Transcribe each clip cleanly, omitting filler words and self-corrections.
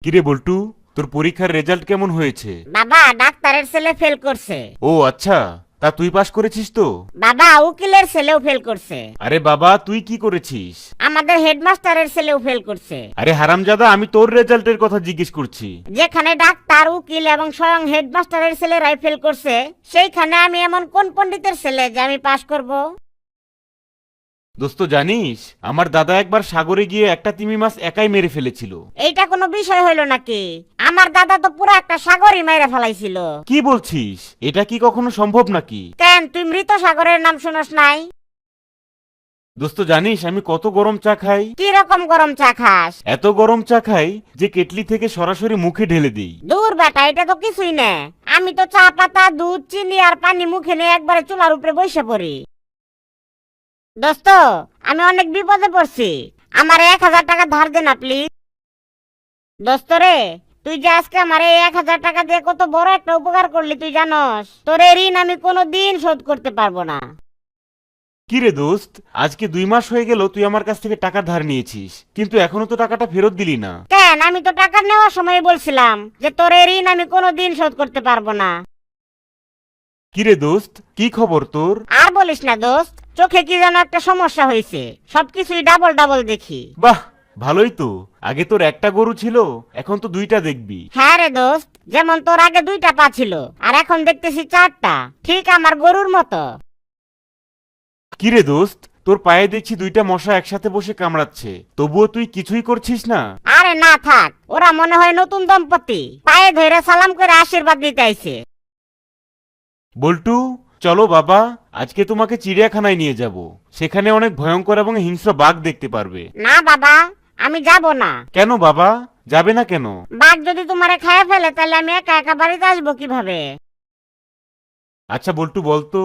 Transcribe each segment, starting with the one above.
কিরে বল্টু, তোর পরীক্ষার রেজাল্ট কেমন হয়েছে? বাবা, ডাক্তারের ছেলে ফেল করছে। ও আচ্ছা, তা তুই পাশ করেছিস তো? বাবা, উকিলের ছেলেও ফেল করছে। আরে বাবা, তুই কি করেছিস? আমাদের হেডমাস্টারের ছেলেও ফেল করছে। আরে হারামজাদা, আমি তোর রেজাল্টের কথা জিজ্ঞেস করছি। যেখানে ডাক্তার, উকিল এবং স্বয়ং হেডমাস্টারের ছেলেরাই ফেল করছে, সেইখানে আমি এমন কোন পণ্ডিতের ছেলে যে আমি পাশ করব? দোস্ত জানিস, আমার দাদা একবার সাগরে গিয়ে একটা তিমি মাছ একাই মেরে ফেলেছিল। এইটা কোনো বিষয় হইল নাকি? আমার দাদা তো পুরো একটা সাগরই মেরে ফেলাইছিল। কি বলছিস? এটা কি কখনো সম্ভব নাকি? কেন, তুই মৃত সাগরের নাম শুনস নাই? দোস্ত জানিস আমি কত গরম চা খাই? কি রকম গরম চা খাস? এত গরম চা খাই যে কেটলি থেকে সরাসরি মুখে ঢেলে দিই। দূর বেটা, এটা তো কিছুই না। আমি তো চা পাতা, দুধ, চিনি আর পানি মুখে নিয়ে একবারে চুলার উপরে বসে পড়ি। দোস্ত, আমি অনেক বিপদে পড়ছি, আমার 1000 টাকা ধার দে না প্লিজ। দোস্ত রে, তুই যে আজকে আমার 1000 টাকা দিয়ে কত বড় একটা উপকার করলি তুই জানস? তোর এই ঋণ আমি কোনোদিন শোধ করতে পারবো না। কি রে দোস্ত, আজকে 2 মাস হয়ে গেল তুই আমার কাছ থেকে টাকা ধার নিয়েছিস, কিন্তু এখনো তো টাকাটা ফেরত দিলি না। কেন, আমি তো টাকা নেওয়ার সময় বলছিলাম যে তোর এই ঋণ আমি কোনোদিন শোধ করতে পারবো না। কি রে দোস্ত, কি খবর তোর? আর বলিস না দোস্ত, চোখে কি যেন একটা সমস্যা হয়েছে, সবকিছুই ডাবল ডাবল দেখি। বাহ, ভালোই তো। আগে তোর একটা গরু ছিল, এখন তো 2টা দেখবি। হ্যাঁ রে দোস্ত, যেমন তোর আগে 2টা পা ছিল আর এখন দেখতেছি 4টা, ঠিক আমার গরুর মতো। কি রে দোস্ত, তোর পায়ে দেখছি 2টা মশা একসাথে বসে কামড়াচ্ছে, তবুও তুই কিছুই করছিস না। আরে না থাক, ওরা মনে হয় নতুন দম্পতি, পায়ে ধরে সালাম করে আশীর্বাদ দিতে আইছে। বল্টু, চলো বাবা, আজকে তোমাকে চিড়িয়াখানায় নিয়ে যাব। সেখানে অনেক ভয়ঙ্কর এবং হিংস্র বাঘ দেখতে পারবে। না বাবা, আমি যাব না। কেন বাবা, যাবে না কেন? বাঘ যদি তোমারে খায় ফেলে তাহলে আমি একা একা বাড়িতে আসবো কিভাবে? আচ্ছা বল্টু, বলতো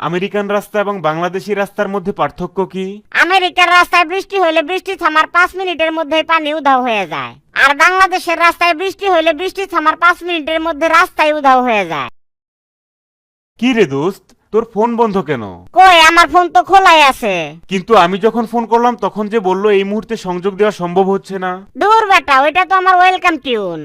আমেরিকান রাস্তা এবং বাংলাদেশি রাস্তার মধ্যে পার্থক্য কি? আমেরিকার রাস্তায় বৃষ্টি হইলে বৃষ্টি থামার 5 মিনিটের মধ্যে পানি উধাও হয়ে যায়, আর বাংলাদেশের রাস্তায় বৃষ্টি হইলে বৃষ্টি থামার 5 মিনিটের মধ্যে রাস্তায় উধাও হয়ে যায়। কি রে দোস্ত, তোর ফোন বন্ধ কেন? কই, আমার ফোন তো খোলাই আছে। কিন্তু আমি যখন ফোন করলাম তখন যে বললো এই মুহূর্তে সংযোগ দেওয়া সম্ভব হচ্ছে না। দূর বেটা, ওইটা তো আমার ওয়েলকাম টিউন।